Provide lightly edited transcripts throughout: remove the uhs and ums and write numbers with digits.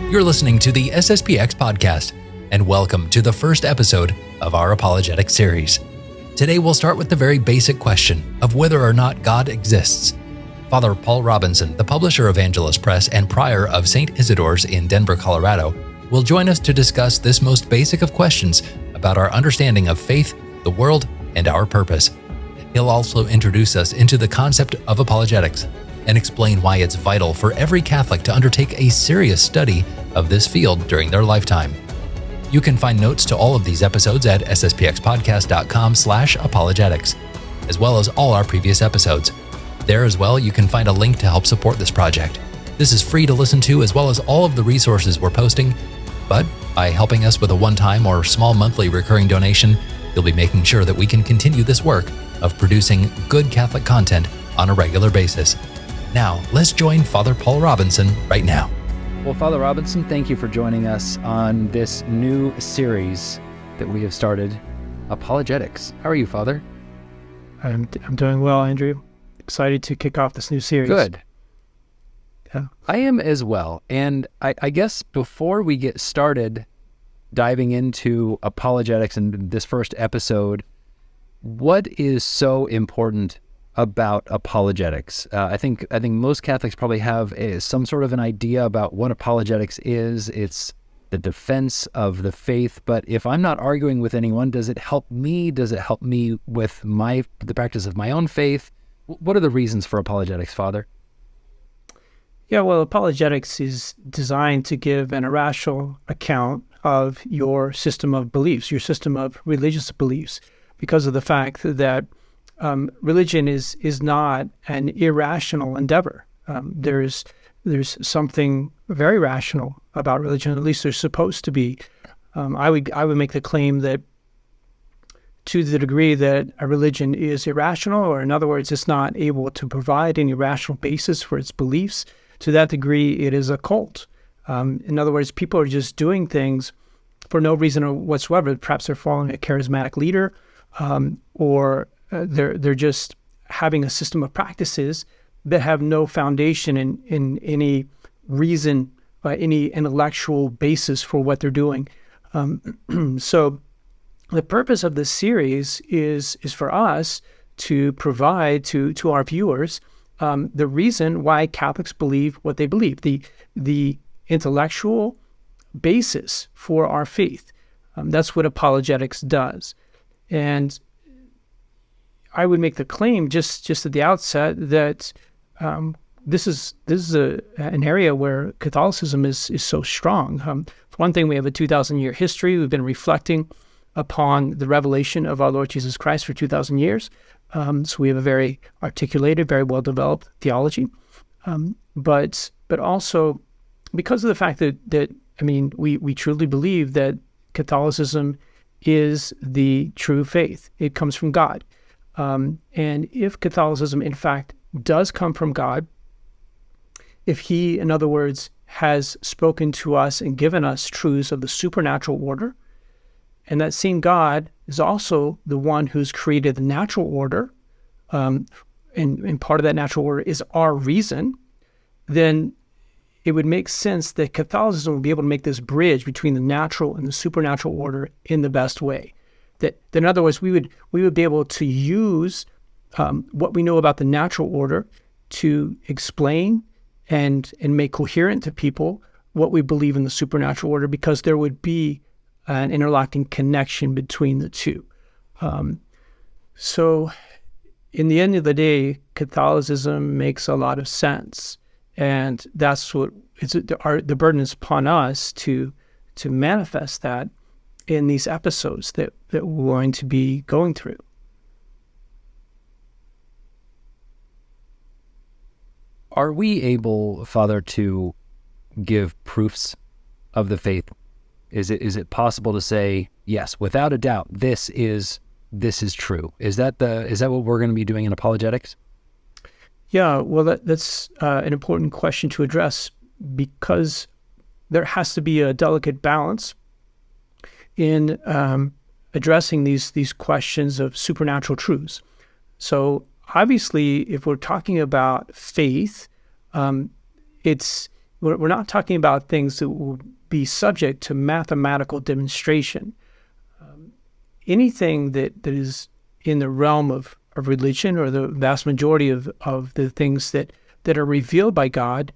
You're listening to the SSPX podcast, and welcome to the first episode of our Apologetics series. Today we'll start with the very basic question of whether or not God exists. Father Paul Robinson, the publisher of Angelus Press and prior of St. Isidore's in Denver, Colorado, will join us to discuss this most basic of questions about our understanding of faith, the world, and our purpose. He'll also introduce us into the concept of apologetics and explain why it's vital for every Catholic to undertake a serious study of this field during their lifetime. You can find notes to all of these episodes at sspxpodcast.com/apologetics, as well as all our previous episodes. There as well, you can find a link to help support this project. This is free to listen to, as well as all of the resources we're posting, but by helping us with a one-time or small monthly recurring donation, you'll be making sure that we can continue this work of producing good Catholic content on a regular basis. Now, let's join Father Paul Robinson right now. Well, Father Robinson, thank you for joining us on this new series that we have started, Apologetics. How are you, Father? I'm doing well, Andrew. Excited to kick off this new series. Good. Yeah. I am as well. And I guess before we get started diving into apologetics in this first episode, what is so important about apologetics? I think most Catholics probably have some sort of an idea about what apologetics is. It's the defense of the faith. But if I'm not arguing with anyone, does it help me? Does it help me with the practice of my own faith? What are the reasons for apologetics, Father? Yeah, well, apologetics is designed to give an irrational account of your system of beliefs, your system of religious beliefs, because of the fact that religion is not an irrational endeavor. There's something very rational about religion. At least there's supposed to be. I would make the claim that to the degree that a religion is irrational, or in other words, it's not able to provide any rational basis for its beliefs, to that degree, it is a cult. In other words, people are just doing things for no reason whatsoever. Perhaps they're following a charismatic leader, or they're just having a system of practices that have no foundation in any reason, any intellectual basis for what they're doing. So the purpose of this series is for us to provide to our viewers the reason why Catholics believe what they believe, the intellectual basis for our faith. That's what apologetics does. And I would make the claim just at the outset that this is an area where Catholicism is so strong. For one thing, we have a 2,000-year history. We've been reflecting upon the revelation of our Lord Jesus Christ for 2,000 years. So we have a very articulated, very well-developed theology. But also because of the fact that we truly believe that Catholicism is the true faith. It comes from God. And if Catholicism, in fact, does come from God, if He, in other words, has spoken to us and given us truths of the supernatural order, and that same God is also the one who's created the natural order, and part of that natural order is our reason, then it would make sense that Catholicism would be able to make this bridge between the natural and the supernatural order in the best way. That in other words, we would be able to use what we know about the natural order to explain and make coherent to people what we believe in the supernatural order, because there would be an interlocking connection between the two. So in the end of the day, Catholicism makes a lot of sense. And that's what the burden is upon us to manifest that in these episodes that we're going to be going through. Are we able, Father, to give proofs of the faith? Is it possible to say, yes, without a doubt, this is true? Is that what we're going to be doing in apologetics? Yeah, well, that's an important question to address, because there has to be a delicate balance in addressing these questions of supernatural truths. So obviously, if we're talking about faith, it's we're not talking about things that will be subject to mathematical demonstration. Anything that is in the realm of religion, or the vast majority of the things that are revealed by God,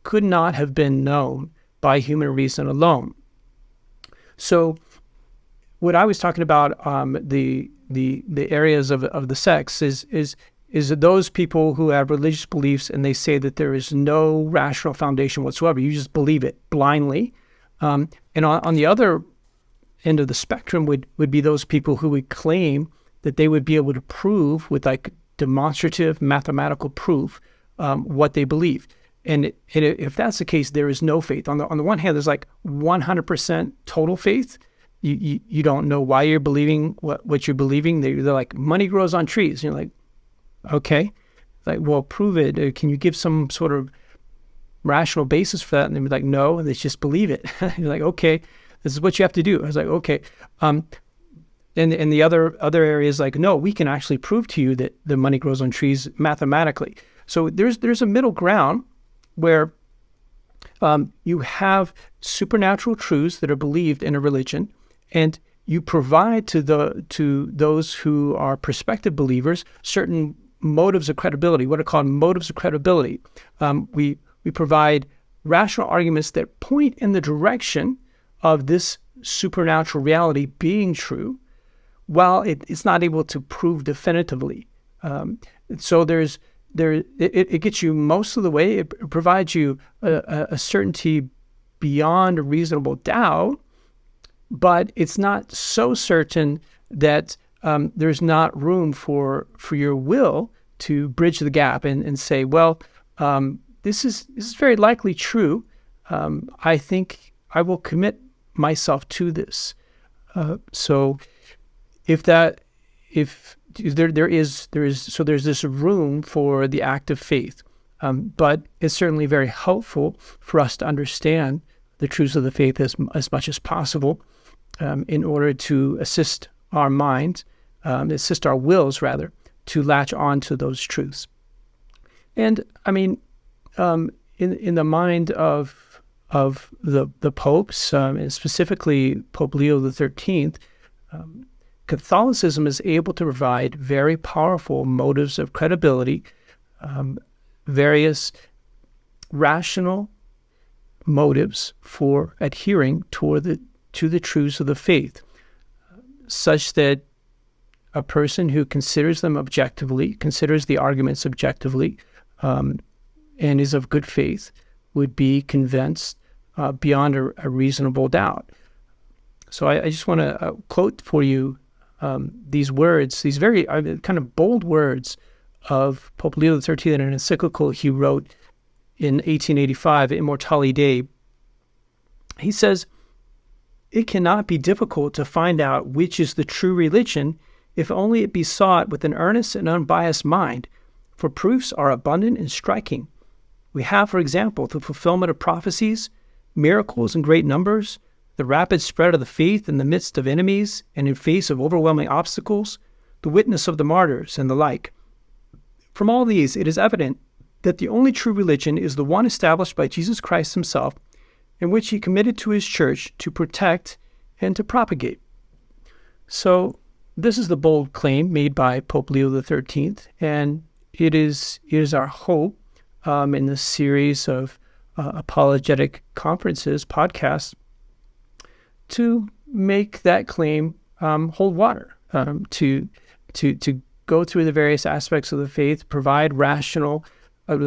could not have been known by human reason alone. So what I was talking about, the areas of the sects is those people who have religious beliefs and they say that there is no rational foundation whatsoever. You just believe it blindly. And on the other end of the spectrum would be those people who would claim that they would be able to prove with like demonstrative mathematical proof what they believe. And if that's the case, there is no faith. On the one hand, there's like 100% total faith. You don't know why you're believing what you're believing. They're like, money grows on trees. And you're like, okay. Like, well, prove it. Can you give some sort of rational basis for that? And they'd be like, no, and they just believe it. You're like, okay, this is what you have to do. I was like, okay. And the other areas, like, no, we can actually prove to you that the money grows on trees mathematically. So there's a middle ground where you have supernatural truths that are believed in a religion, and you provide to those who are prospective believers certain motives of credibility, what are called motives of credibility. We provide rational arguments that point in the direction of this supernatural reality being true, while it's not able to prove definitively. So it gets you most of the way. It provides you a certainty beyond a reasonable doubt, but it's not so certain that there's not room for your will to bridge the gap and say, well, this is very likely true. I think I will commit myself to this. So there's this room for the act of faith, but it's certainly very helpful for us to understand the truths of the faith as much as possible, in order to assist our minds, assist our wills rather, to latch on to those truths. And I mean, in the mind of the popes, and specifically Pope Leo XIII, Catholicism is able to provide very powerful motives of credibility, various rational motives for adhering to the truths of the faith, such that a person who considers them objectively, considers the arguments objectively, and is of good faith, would be convinced beyond a reasonable doubt. So I just want to quote for you these words, these very kind of bold words of Pope Leo XIII in an encyclical he wrote in 1885, Immortali Dei. He says, "It cannot be difficult to find out which is the true religion, if only it be sought with an earnest and unbiased mind, for proofs are abundant and striking. We have, for example, the fulfillment of prophecies, miracles in great numbers, the rapid spread of the faith in the midst of enemies and in face of overwhelming obstacles, the witness of the martyrs, and the like. From all these, it is evident that the only true religion is the one established by Jesus Christ himself, and which he committed to his church to protect and to propagate." So this is the bold claim made by Pope Leo XIII, and it is our hope in this series of apologetic conferences, podcasts, to make that claim hold water, to go through the various aspects of the faith, provide the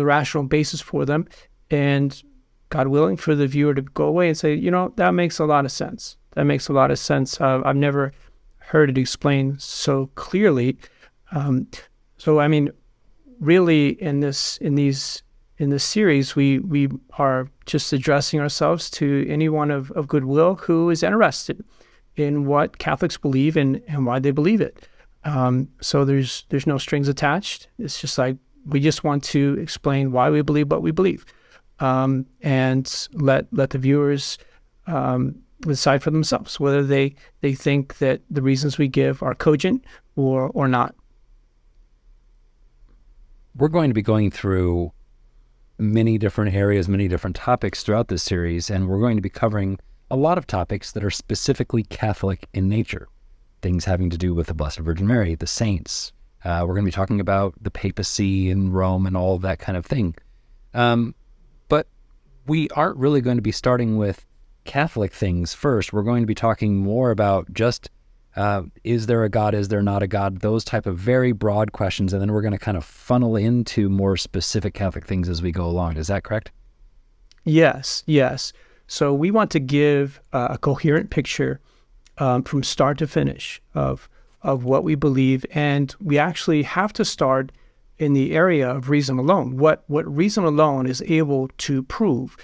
rational basis for them, and God willing, for the viewer to go away and say, that makes a lot of sense. That makes a lot of sense. I've never heard it explained so clearly. So I mean, really, in this series, we are just addressing ourselves to anyone of goodwill who is interested in what Catholics believe and why they believe it. So there's no strings attached. It's just like, we just want to explain why we believe what we believe, and let the viewers decide for themselves whether they think that the reasons we give are cogent or not. We're going to be going through many different areas, many different topics throughout this series, and we're going to be covering a lot of topics that are specifically Catholic in nature. Things having to do with the Blessed Virgin Mary, the saints. We're going to be talking about the papacy and Rome and all of that kind of thing. But we aren't really going to be starting with Catholic things first. We're going to be talking more about just, is there a God, is there not a God, those type of very broad questions, and then we're going to kind of funnel into more specific Catholic things as we go along. Is that correct? Yes. So we want to give a coherent picture from start to finish of what we believe, and we actually have to start in the area of reason alone. What reason alone is able to prove.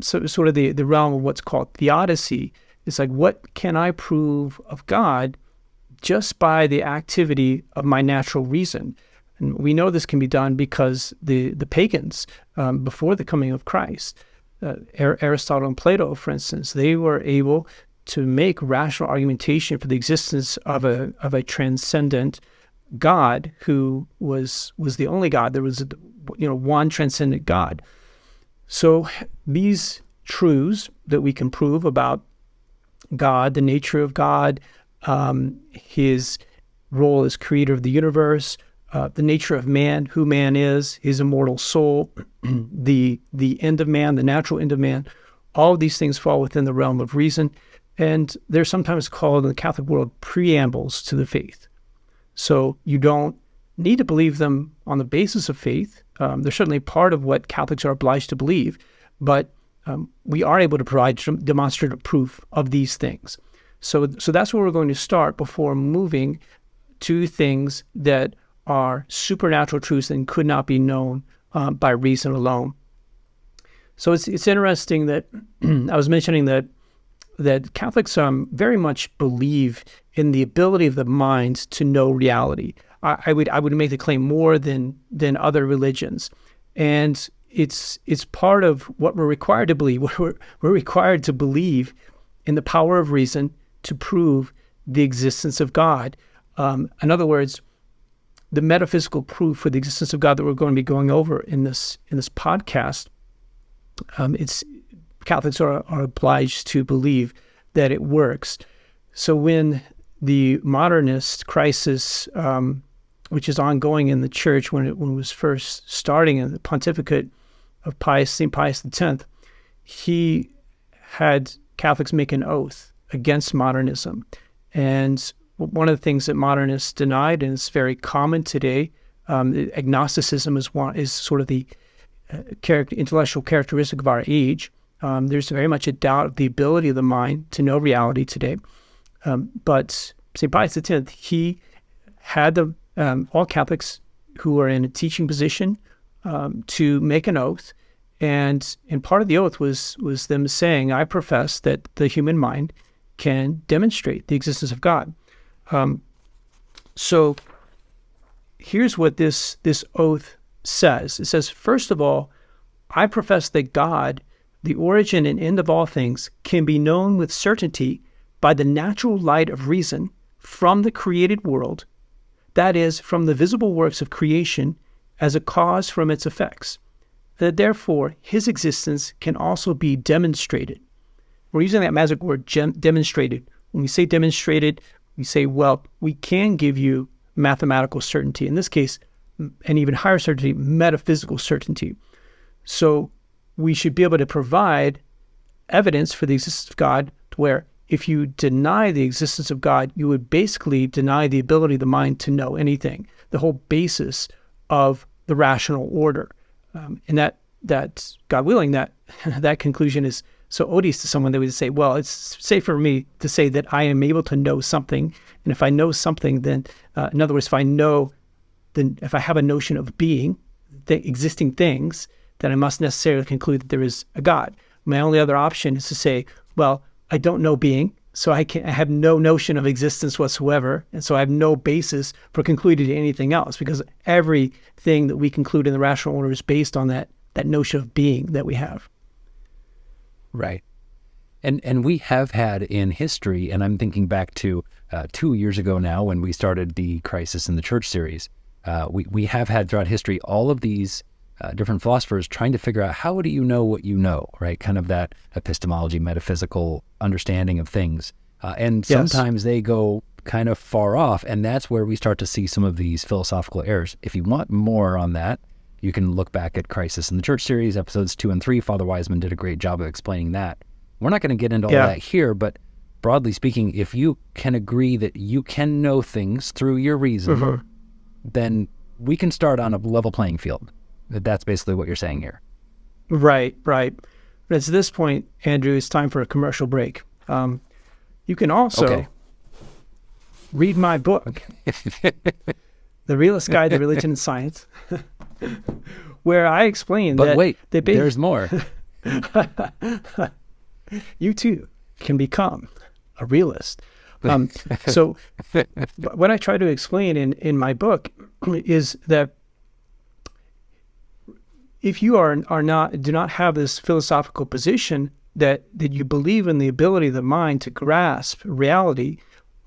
So sort of the realm of what's called theodicy. It's like, what can I prove of God just by the activity of my natural reason? And we know this can be done because the pagans, before the coming of Christ, Aristotle and Plato, for instance, they were able to make rational argumentation for the existence of a transcendent God who was the only God. There was one transcendent God. So these truths that we can prove about God, the nature of God, his role as creator of the universe, the nature of man, who man is, his immortal soul, the end of man, the natural end of man, all of these things fall within the realm of reason, and they're sometimes called in the Catholic world preambles to the faith. So you don't need to believe them on the basis of faith. They're certainly part of what Catholics are obliged to believe, but we are able to provide demonstrative proof of these things. So that's where we're going to start before moving to things that are supernatural truths and could not be known by reason alone. So it's interesting that I was mentioning that Catholics very much believe in the ability of the mind to know reality. I would make the claim more than other religions, and it's part of what we're required to believe. We're required to believe in the power of reason to prove the existence of God. In other words, the metaphysical proof for the existence of God that we're going to be going over in this podcast, Catholics are obliged to believe that it works. So when the modernist crisis, which is ongoing in the Church, when it was first starting in the pontificate of St. Pius X, he had Catholics make an oath against modernism. And one of the things that modernists denied, and it's very common today, agnosticism is sort of the intellectual characteristic of our age. There's very much a doubt of the ability of the mind to know reality today. But St. Pius X, he had all Catholics who are in a teaching position to make an oath. And part of the oath was them saying, I profess that the human mind can demonstrate the existence of God. So here's what this oath says. It says, first of all, I profess that God, the origin and end of all things, can be known with certainty by the natural light of reason from the created world, that is, from the visible works of creation as a cause from its effects, that therefore his existence can also be demonstrated. We're using that magic word, demonstrated. When we say demonstrated, we say, well, we can give you mathematical certainty. In this case, an even higher certainty, metaphysical certainty. So we should be able to provide evidence for the existence of God, to where if you deny the existence of God, you would basically deny the ability of the mind to know anything, the whole basis of the rational order. And that God willing, that conclusion is so odious to someone that would say, well, it's safe for me to say that I am able to know something. And if I know something, then, in other words, if I have a notion of being, the existing things, then I must necessarily conclude that there is a God. My only other option is to say, well, I don't know being, so I have no notion of existence whatsoever, and so I have no basis for concluding anything else, because everything that we conclude in the rational order is based on that notion of being that we have. Right. And we have had in history, and I'm thinking back to 2 years ago now when we started the Crisis in the Church series, we have had throughout history all of these different philosophers trying to figure out how do you know what you know, right? Kind of that epistemology, metaphysical understanding of things. And sometimes they go kind of far off, and that's where we start to see some of these philosophical errors. If you want more on that, you can look back at Crisis in the Church series, episodes 2 and 3. Father Wiseman did a great job of explaining that. We're not going to get into all that here, but broadly speaking, if you can agree that you can know things through your reason, then we can start on a level playing field. That's basically what you're saying here. Right. But at this point, Andrew, it's time for a commercial break. You can also read my book, The Realist Guide to Religion and Science, where I explain but that... But wait, there's more. You too can become a realist. So what I try to explain in my book is that if you do not have this philosophical position that you believe in the ability of the mind to grasp reality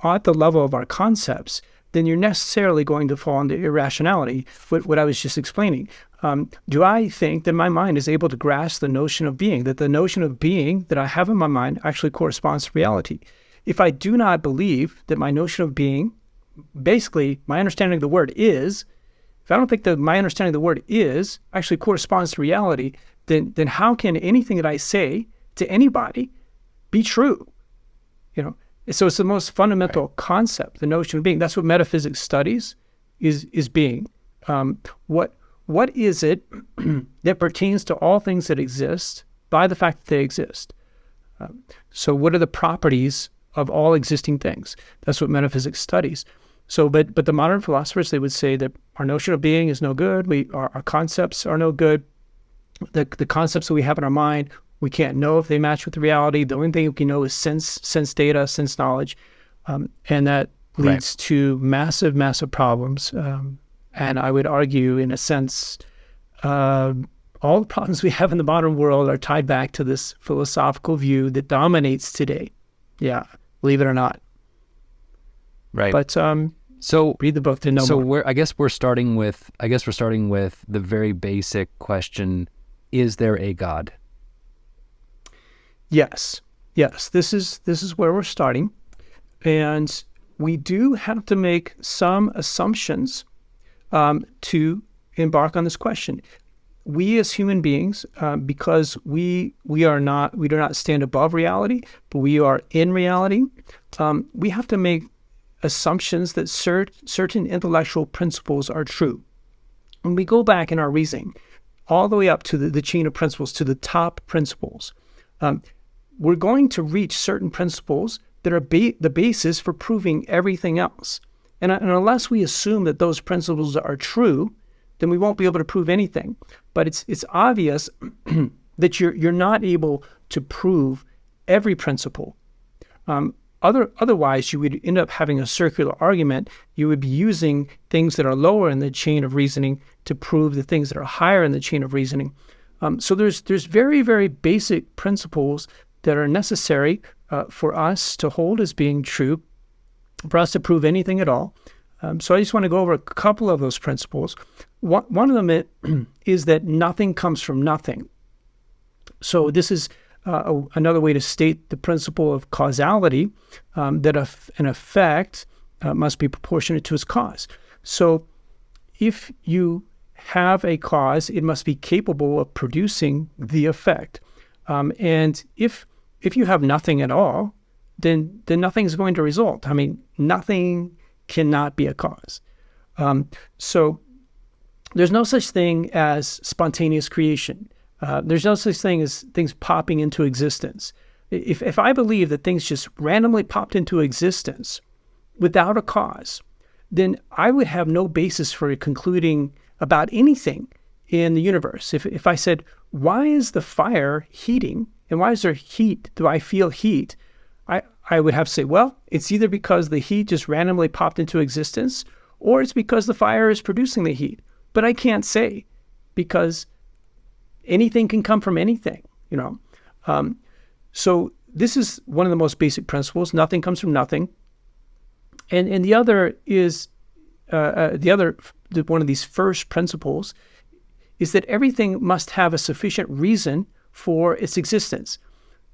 at the level of our concepts, then you're necessarily going to fall into irrationality, what I was just explaining. Do I think that my mind is able to grasp the notion of being, that the notion of being that I have in my mind actually corresponds to reality? If I do not believe that my notion of being, basically my understanding of the word is, if I don't think that my understanding of the word is actually corresponds to reality, then how can anything that I say to anybody be true? So it's the most fundamental concept, the notion of being. That's what metaphysics studies is being. What is it that pertains to all things that exist by the fact that they exist? So what are the properties of all existing things? That's what metaphysics studies. So, but the modern philosophers, they would say that our notion of being is no good. Our concepts are no good. The concepts that we have in our mind, we can't know if they match with reality. The only thing we can know is sense data, sense knowledge, and that leads to massive problems. And I would argue, in a sense, all the problems we have in the modern world are tied back to this philosophical view that dominates today. Yeah, believe it or not. Right. But so read the book to know more. So I guess we're starting with the very basic question: is there a God? Yes. This is where we're starting, and we do have to make some assumptions to embark on this question. We as human beings, because we do not stand above reality, but we are in reality. We have to make assumptions that certain intellectual principles are true. When we go back in our reasoning, all the way up to the chain of principles, to the top principles, we're going to reach certain principles that are the basis for proving everything else. And unless we assume that those principles are true, then we won't be able to prove anything. But it's obvious that you're not able to prove every principle. Otherwise, you would end up having a circular argument. You would be using things that are lower in the chain of reasoning to prove the things that are higher in the chain of reasoning. So there's very, very basic principles that are necessary for us to hold as being true, for us to prove anything at all. So I just want to go over a couple of those principles. One of them is that nothing comes from nothing. So this is another way to state the principle of causality, that an effect must be proportionate to its cause. So if you have a cause, it must be capable of producing the effect. And if you have nothing at all, then nothing is going to result. I mean, nothing cannot be a cause. So there's no such thing as spontaneous creation. There's no such thing as things popping into existence. If I believe that things just randomly popped into existence without a cause, then I would have no basis for concluding about anything in the universe. If I said, why is the fire heating and why is there heat? Do I feel heat? I would have to say, well, it's either because the heat just randomly popped into existence or it's because the fire is producing the heat. But I can't say, because anything can come from anything, So this is one of the most basic principles. Nothing comes from nothing. And the other is, one of these first principles is that everything must have a sufficient reason for its existence.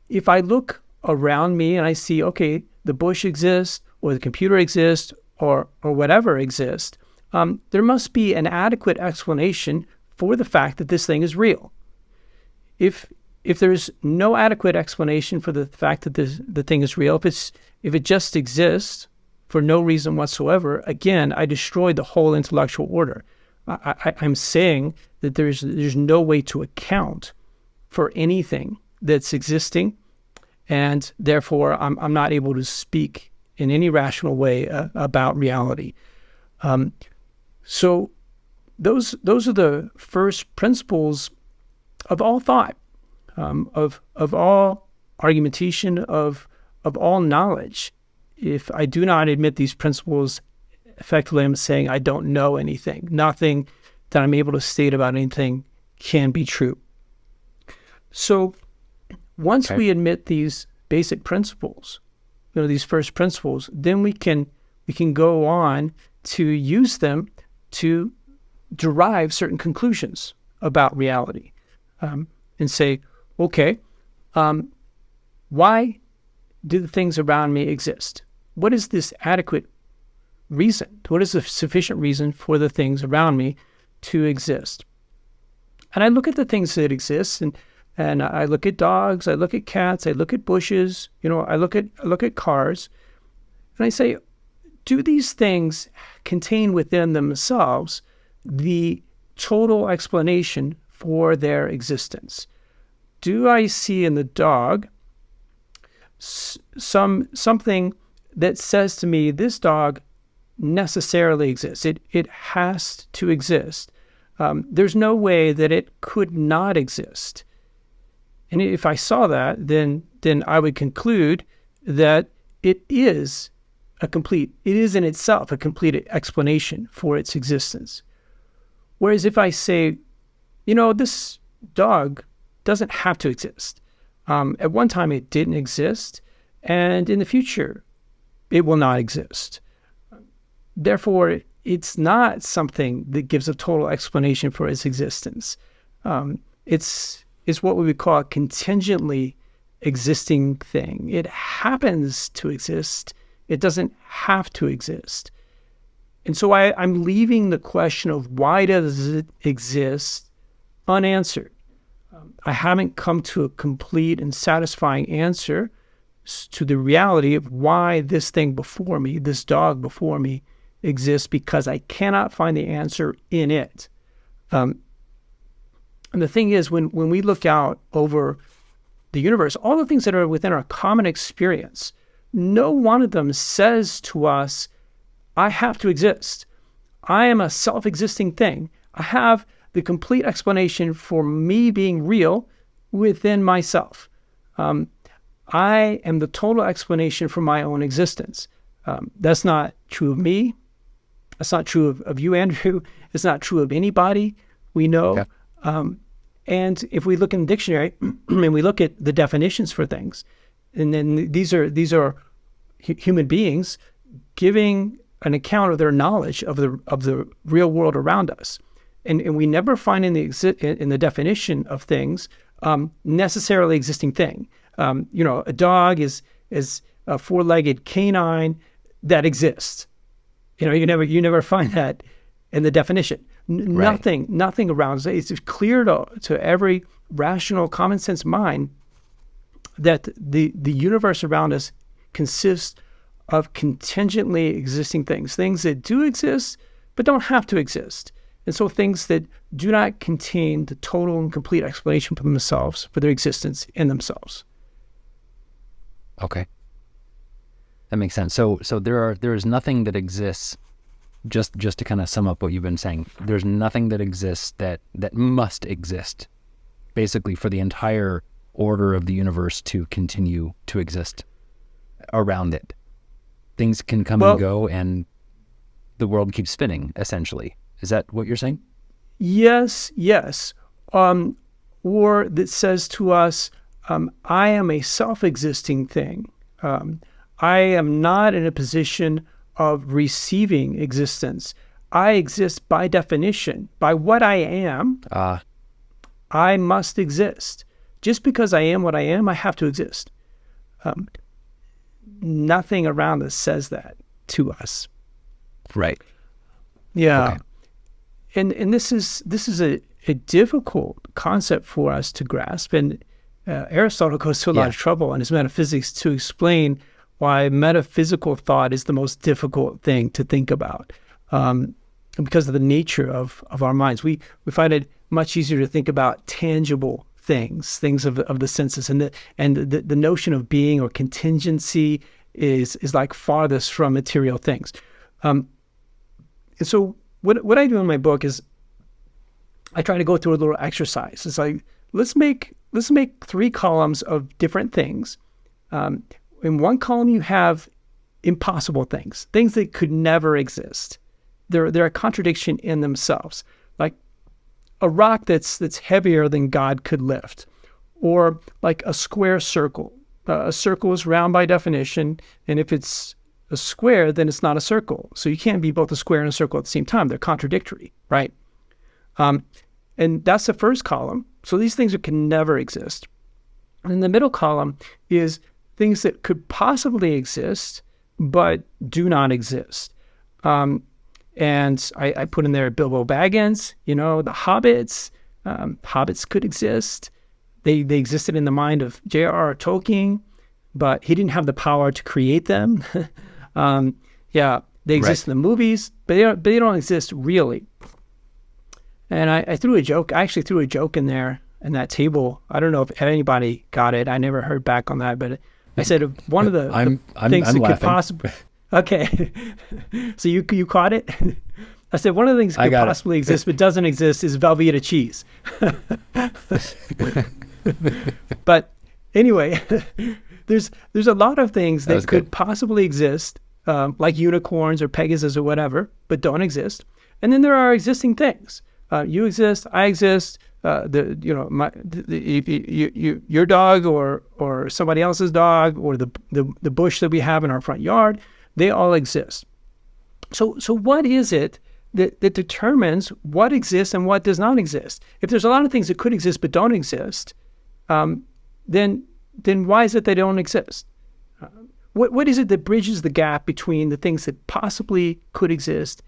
If I look around me and I see, okay, the bush exists, or the computer exists, or whatever exists, there must be an adequate explanation for the fact that this thing is real. If there's no adequate explanation for the fact that the thing is real, if it just exists for no reason whatsoever, again, I destroy the whole intellectual order. I'm saying that there's no way to account for anything that's existing, and therefore I'm not able to speak in any rational way about reality. So those are the first principles of all thought, of all argumentation, of all knowledge. If I do not admit these principles, effectively I'm saying I don't know anything. Nothing that I'm able to state about anything can be true. So once we admit these basic principles, these first principles, then we can go on to use them to derive certain conclusions about reality, and say, okay, why do the things around me exist? What is this adequate reason? What is the sufficient reason for the things around me to exist? And I look at the things that exist, and I look at dogs, I look at cats, I look at bushes, I look at cars, and I say, do these things contain within themselves the total explanation for their existence? Do I see in the dog something that says to me, this dog necessarily exists? It has to exist. There's no way that it could not exist. And if I saw that, then I would conclude that it is in itself a complete explanation for its existence. Whereas if I say, this dog doesn't have to exist. At one time it didn't exist, and in the future it will not exist. Therefore, it's not something that gives a total explanation for its existence. It's what we would call a contingently existing thing. It happens to exist. It doesn't have to exist. And so I'm leaving the question of why does it exist unanswered. I haven't come to a complete and satisfying answer to the reality of why this thing before me, this dog before me, exists, because I cannot find the answer in it. And the thing is, when we look out over the universe, all the things that are within our common experience, no one of them says to us, I have to exist. I am a self-existing thing. I have the complete explanation for me being real within myself. I am the total explanation for my own existence. That's not true of me. That's not true of you, Andrew. It's not true of anybody we know. Okay. And if we look in the dictionary and we look at the definitions for things, and then these are human beings giving an account of their knowledge of the real world around us, and we never find in the definition of things necessarily existing thing. A dog is a four-legged canine that exists. You never find that in the definition. Right. Nothing around us. It's clear to every rational, common sense mind that the universe around us consists of contingently existing things that do exist but don't have to exist. And so things that do not contain the total and complete explanation for themselves, for their existence in themselves. Okay. That makes sense. So there is nothing that exists, just to kind of sum up what you've been saying, there's nothing that exists that must exist, basically, for the entire order of the universe to continue to exist around it. Things can come and go, and the world keeps spinning, essentially. Is that what you're saying? Yes. Or that says to us, I am a self-existing thing. I am not in a position of receiving existence. I exist by definition. By what I am, I must exist. Just because I am what I am, I have to exist. Nothing around us says that to us. Right. Yeah. Okay. And this is a difficult concept for us to grasp. And Aristotle goes to a lot of trouble in his Metaphysics to explain why metaphysical thought is the most difficult thing to think about. Because of the nature of our minds. We find it much easier to think about tangible things of the senses, and the notion of being or contingency is like farthest from material things. And so what I do in my book is I try to go through a little exercise. It's like, let's make 3 columns of different things. In one column you have impossible things that could never exist. They're a contradiction in themselves, like a rock that's heavier than God could lift, or like a square circle. A circle is round by definition, and if it's a square, then it's not a circle. So you can't be both a square and a circle at the same time. They're contradictory, right? And that's the first column. So these things can never exist. And in the middle column is things that could possibly exist, but do not exist. And I put in there Bilbo Baggins, the Hobbits. Hobbits could exist. They existed in the mind of J.R.R. Tolkien, but he didn't have the power to create them. They exist in the movies, but they don't exist really. And I threw a joke. I actually threw a joke in there in that table. I don't know if anybody got it. I never heard back on that, but I said one of the things that could possibly... Okay. So you caught it? I said one of the things that could possibly exist but doesn't exist is Velveeta cheese. But anyway, there's a lot of things that could possibly exist, like unicorns or Pegasus or whatever, but don't exist. And then there are existing things. You exist, I exist, your dog or somebody else's dog, or the bush that we have in our front yard. They all exist. So what is it that determines what exists and what does not exist? If there's a lot of things that could exist but don't exist, then why is it they don't exist? What is it that bridges the gap between the things that possibly could exist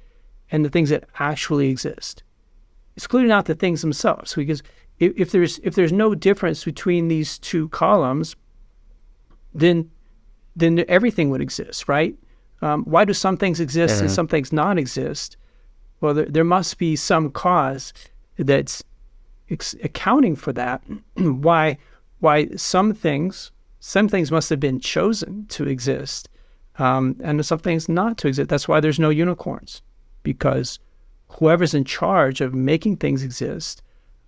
and the things that actually exist? It's clearly not the things themselves, because if there's no difference between these 2 columns, then everything would exist, right? Why do some things exist and some things not exist? Well, there must be some cause that's accounting for that. Why some things must have been chosen to exist, and some things not to exist. That's why there's no unicorns, because whoever's in charge of making things exist,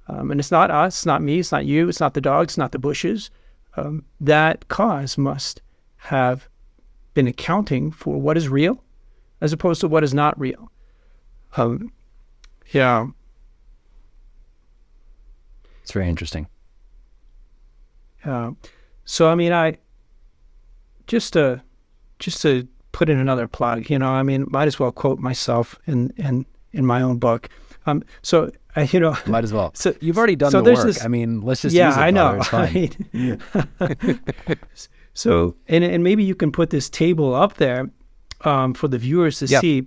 and it's not us, it's not me, it's not you, it's not the dogs, it's not the bushes, that cause must have been accounting for what is real as opposed to what is not real. It's very interesting. So I mean, I just to put in another plug, might as well quote myself in my own book. Might as well. So you've already done the work. Let's just use it. I know. It's fine. So, and maybe you can put this table up there for the viewers to see.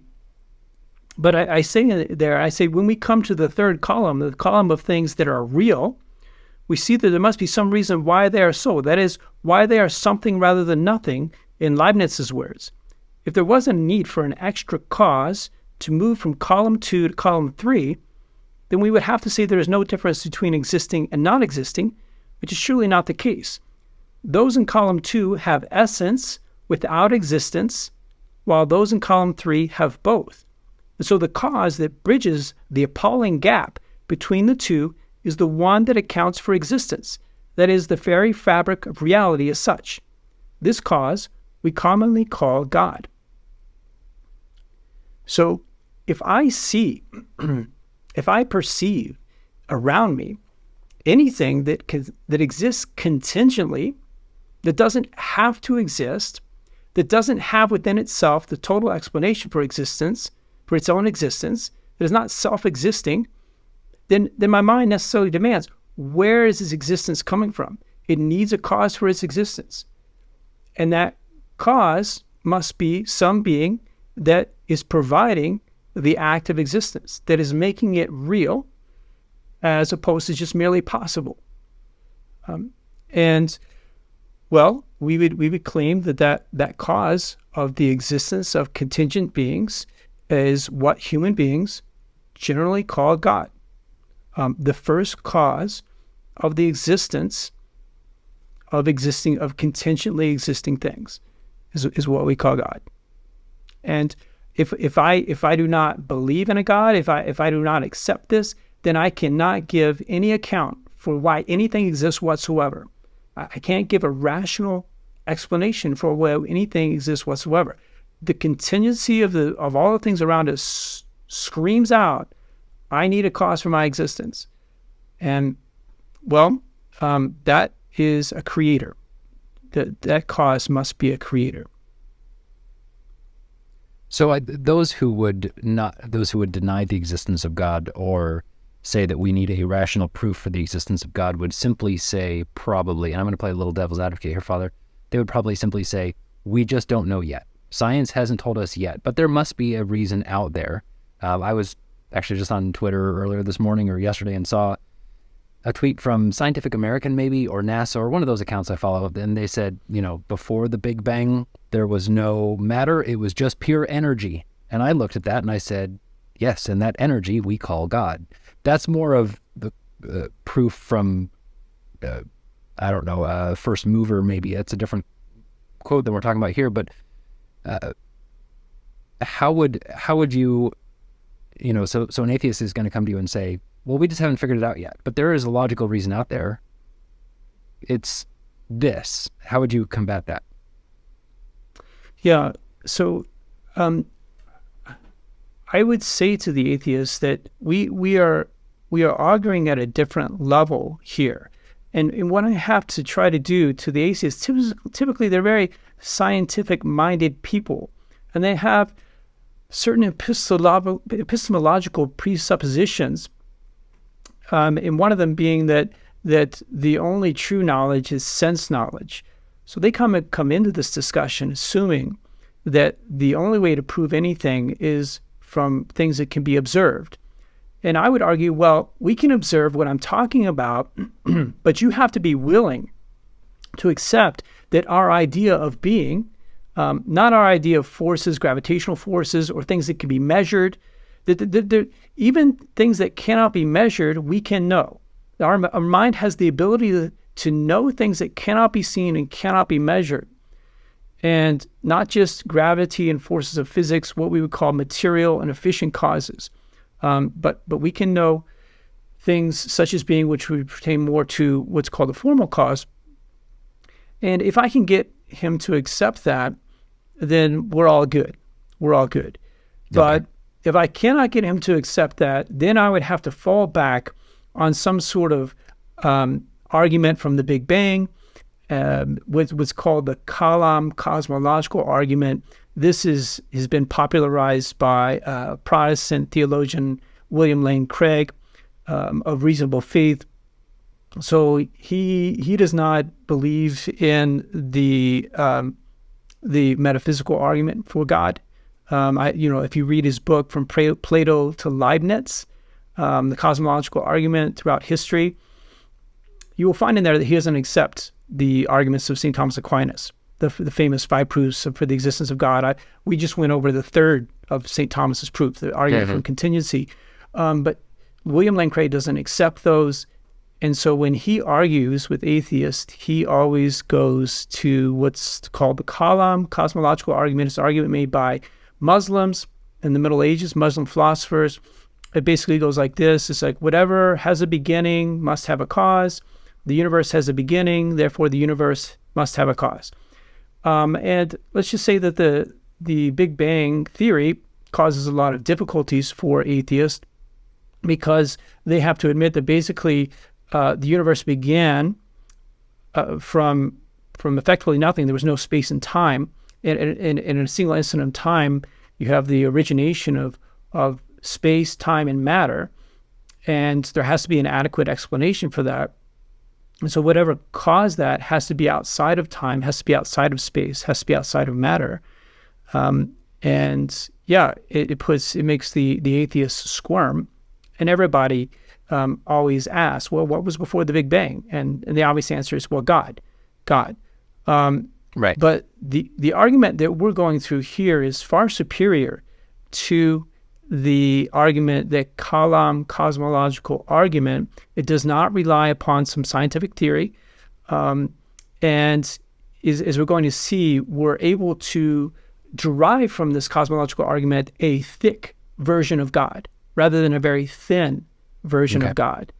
But I say there, when we come to the third column, the column of things that are real, we see that there must be some reason why they are so. That is, why they are something rather than nothing, in Leibniz's words. If there wasn't a need for an extra cause to move from column 2 to column 3, then we would have to say there is no difference between existing and not existing, which is surely not the case. Those in column 2 have essence without existence, while those in column 3 have both. And so the cause that bridges the appalling gap between the two is the one that accounts for existence, that is, the very fabric of reality as such. This cause we commonly call God. So if I perceive around me anything that exists contingently, that doesn't have to exist, that doesn't have within itself the total explanation for existence, for its own existence, that is not self-existing, then my mind necessarily demands, where is its existence coming from? It needs a cause for its existence. And that cause must be some being that is providing the act of existence, that is making it real, as opposed to just merely possible. We would claim that cause of the existence of contingent beings is what human beings generally call God. The first cause of the existence of contingently existing things is what we call God. And if I do not believe in a God, if I do not accept this, then I cannot give any account for why anything exists whatsoever. I can't give a rational explanation for why anything exists whatsoever. The contingency of all the things around us screams out, I need a cause for my existence. And that is a creator. That cause must be a creator. So those who would deny the existence of God or say that we need a rational proof for the existence of God would simply say probably, and I'm going to play a little devil's advocate here, Father, they would probably simply say, we just don't know yet. Science hasn't told us yet, but there must be a reason out there. I was actually just on Twitter earlier this morning or yesterday and saw a tweet from Scientific American maybe, or NASA, or one of those accounts I follow, and they said, before the Big Bang, there was no matter, it was just pure energy. And I looked at that and I said, yes, and that energy we call God. That's more of the proof from, first mover maybe. That's a different quote than we're talking about here, but how would you, so an atheist is going to come to you and say, well, we just haven't figured it out yet, but there is a logical reason out there. It's this. How would you combat that? Yeah. So I would say to the atheist that we are arguing at a different level here. And what I have to try to do to the atheists, typically they're very scientific-minded people, and they have certain epistemological presuppositions, and one of them being that the only true knowledge is sense knowledge. So they come into this discussion assuming that the only way to prove anything is from things that can be observed. And I would argue, well, we can observe what I'm talking about, but you have to be willing to accept that our idea of being, not our idea of forces, gravitational forces, or things that can be measured, that even things that cannot be measured, we can know. Our mind has the ability to know things that cannot be seen and cannot be measured. And not just gravity and forces of physics, what we would call material and efficient causes. But we can know things such as being, which would pertain more to what's called the formal cause. And if I can get him to accept that, then we're all good. We're all good. Okay. But if I cannot get him to accept that, then I would have to fall back on some sort of argument from the Big Bang, what's called the Kalam cosmological argument. This has been popularized by Protestant theologian William Lane Craig of Reasonable Faith. So he does not believe in the metaphysical argument for God. If you read his book From Plato to Leibniz, the cosmological argument throughout history, you will find in there that he doesn't accept the arguments of St. Thomas Aquinas, the famous 5 proofs for the existence of God. We just went over the third of St. Thomas's proof, the argument from contingency. But William Lane Craig doesn't accept those. And so when he argues with atheists, he always goes to what's called the Kalam cosmological argument. It's an argument made by Muslims in the Middle Ages, Muslim philosophers. It basically goes like this. It's like whatever has a beginning must have a cause. The universe has a beginning, therefore the universe must have a cause. And let's just say that the Big Bang theory causes a lot of difficulties for atheists because they have to admit that basically the universe began from effectively nothing. There was no space and time. And in a single instant of time, you have the origination of of space, time, and matter, and there has to be an adequate explanation for that. And so whatever caused that has to be outside of time, has to be outside of space, has to be outside of matter. And yeah, it makes the atheist squirm. And everybody always asks, well, what was before the Big Bang? And the obvious answer is, well, God. Right. But the argument that we're going through here is far superior to the argument, that Kalam cosmological argument. It does not rely upon some scientific theory. And as we're going to see, we're able to derive from this cosmological argument a thick version of God rather than a very thin version of God.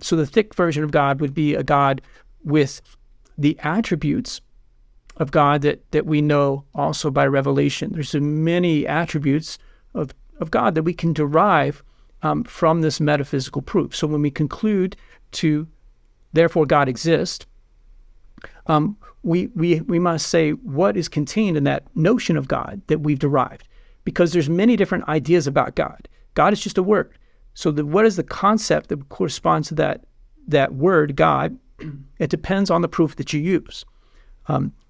So the thick version of God would be a God with the attributes of God that we know also by revelation. There's so many attributes of God that we can derive from this metaphysical proof. So when we conclude to, therefore God exists, we must say what is contained in that notion of God that we've derived, because there's many different ideas about God. God is just a word. So what is the concept that corresponds to that word, God? It depends on the proof that you use.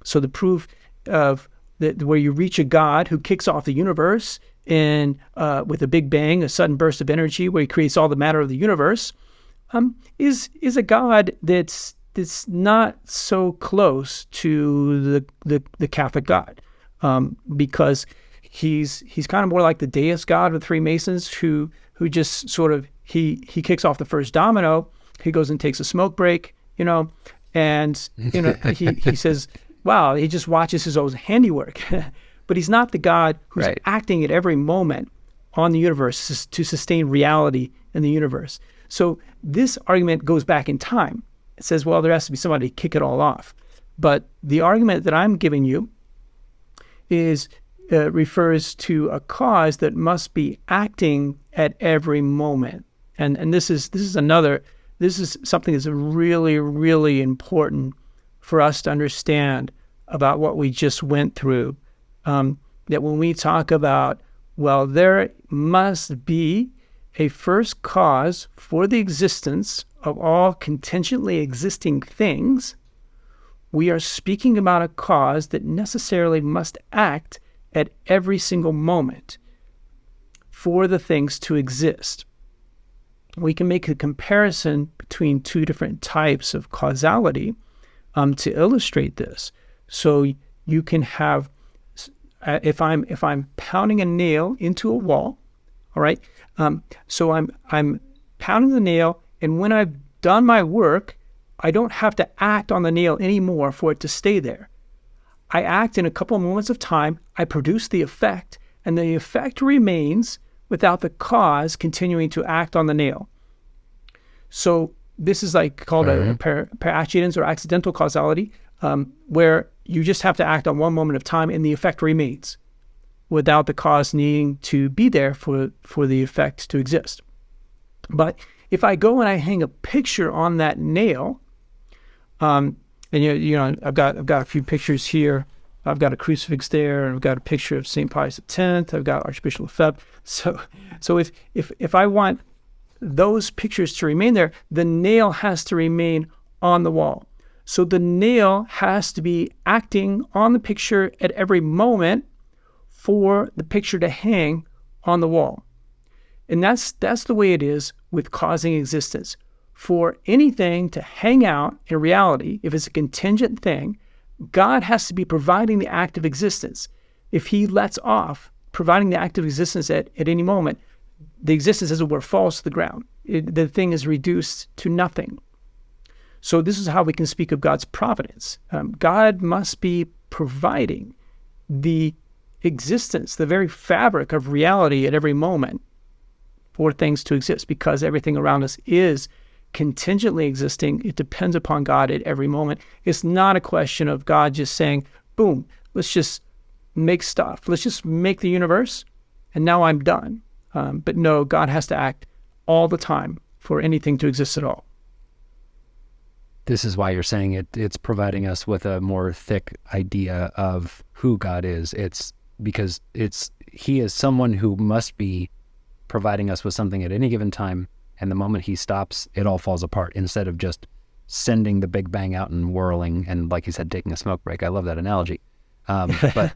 So the proof of that, where you reach a God who kicks off the universe and with a big bang, a sudden burst of energy where he creates all the matter of the universe, is a God that's not so close to the Catholic God, because he's kind of more like the deist God of the three Masons, who just sort of he kicks off the first domino, he goes and takes a smoke break, and he says, wow, he just watches his own handiwork. But he's not the God who's acting at every moment on the universe to sustain reality in the universe. So this argument goes back in time. It says, well, there has to be somebody to kick it all off. But the argument that I'm giving you refers to a cause that must be acting at every moment. And this is something that's really, really important for us to understand about what we just went through. That when we talk about, well, there must be a first cause for the existence of all contingently existing things, we are speaking about a cause that necessarily must act at every single moment for the things to exist. We can make a comparison between two different types of causality to illustrate this. So you can have, if I'm pounding a nail into a wall, all right. So I'm pounding the nail, and when I've done my work, I don't have to act on the nail anymore for it to stay there. I act in a couple of moments of time, I produce the effect, and the effect remains without the cause continuing to act on the nail. So this is called a per accidens or accidental causality, where you just have to act on one moment of time and the effect remains without the cause needing to be there for the effect to exist. But if I go and I hang a picture on that nail, and I've got a few pictures here. I've got a crucifix there, and I've got a picture of St. Pius X. I've got Archbishop Lefebvre. So if I want those pictures to remain there, the nail has to remain on the wall. So the nail has to be acting on the picture at every moment for the picture to hang on the wall. And that's the way it is with causing existence. For anything to hang out in reality, if it's a contingent thing, God has to be providing the act of existence. If he lets off providing the act of existence at any moment, the existence, as it were, falls to the ground. The thing is reduced to nothing. So this is how we can speak of God's providence. God must be providing the existence, the very fabric of reality at every moment for things to exist, because everything around us is contingently existing. It depends upon God at every moment. It's not a question of God just saying, boom, let's just make stuff. Let's just make the universe, and now I'm done. But no, God has to act all the time for anything to exist at all. This is why you're saying it's providing us with a more thick idea of who God is. It's because he is someone who must be providing us with something at any given time, and the moment he stops, it all falls apart, instead of just sending the Big Bang out and whirling and, like you said, taking a smoke break. I love that analogy. But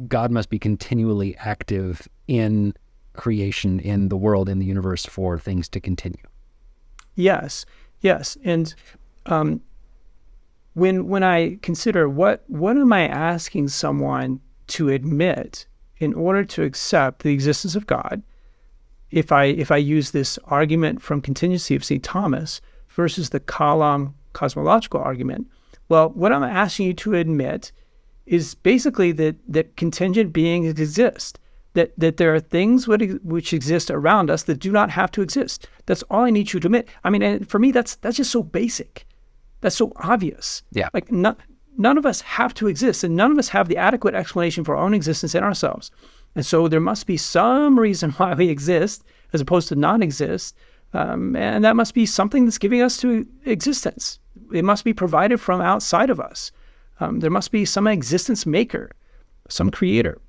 God must be continually active in creation, in the world, in the universe, for things to continue. Yes. And when I consider what am I asking someone to admit in order to accept the existence of God, if I use this argument from contingency of St. Thomas versus the Kalam cosmological argument, well, what I'm asking you to admit is basically that contingent beings exist, that there are things which exist around us that do not have to exist. That's all I need you to admit. I mean, and for me, that's just so basic. That's so obvious. Yeah. Like none of us have to exist, and none of us have the adequate explanation for our own existence in ourselves. And so there must be some reason why we exist as opposed to non-exist. And that must be something that's giving us to existence. It must be provided from outside of us. There must be some existence maker, some creator.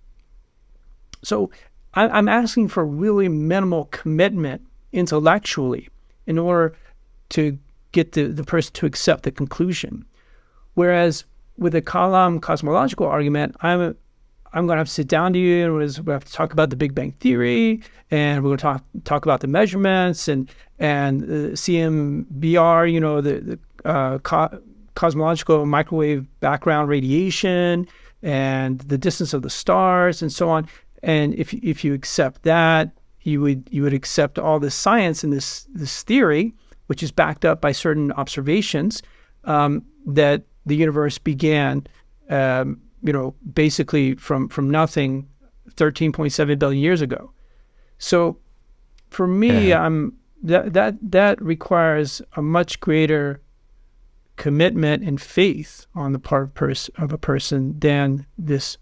So I'm asking for really minimal commitment intellectually in order to get the person to accept the conclusion. Whereas with the Kalam cosmological argument, I'm going to have to sit down to you, and we have to talk about the Big Bang Theory, and we're going to talk about the measurements and CMBR, the cosmological microwave background radiation, and the distance of the stars, and so on. And if you accept that, you would accept all this science and this theory, which is backed up by certain observations, that the universe began, basically from nothing 13.7 billion years ago. So for me, that requires a much greater commitment and faith on the part of a person than this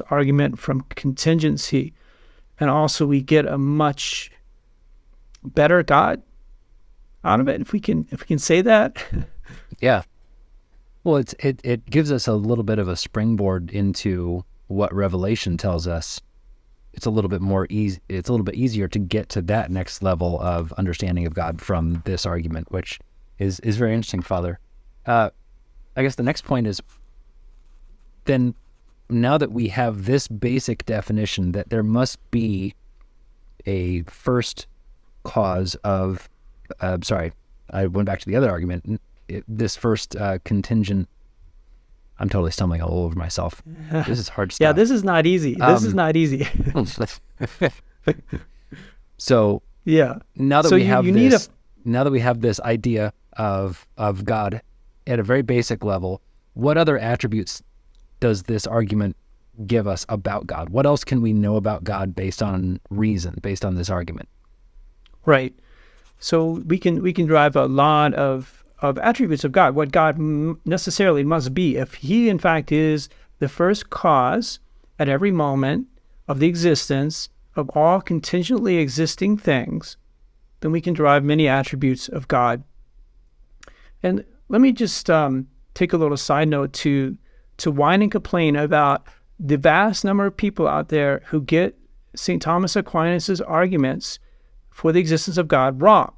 argument from contingency. And also we get a much better God out of it, if we can say that. Yeah. Well, it gives us a little bit of a springboard into what Revelation tells us. It's a little bit more easy. It's a little bit easier to get to that next level of understanding of God from this argument, which is very interesting, Father. I guess the next point is, then now that we have this basic definition that there must be a first cause of, I went back to the other argument. This first contingent, I'm totally stumbling all over myself. This is hard stuff. Yeah, this is not easy. So yeah, now that we have this idea of God at a very basic level, what other attributes does this argument give us about God? What else can we know about God based on reason, based on this argument? Right. So we can derive a lot of attributes of God, what God necessarily must be. If he, in fact, is the first cause at every moment of the existence of all contingently existing things, then we can derive many attributes of God. And let me just take a little side note to whine and complain about the vast number of people out there who get St. Thomas Aquinas' arguments for the existence of God wrong.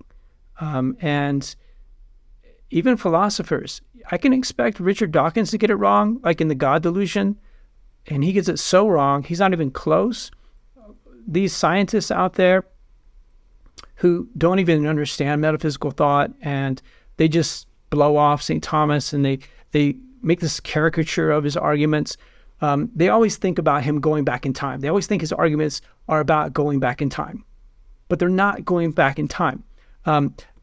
And even philosophers, I can expect Richard Dawkins to get it wrong, like in the God Delusion, and he gets it so wrong, he's not even close. These scientists out there who don't even understand metaphysical thought, and they just blow off St. Thomas, and they make this caricature of his arguments. They always think about him going back in time. They always think his arguments are about going back in time, but they're not going back in time.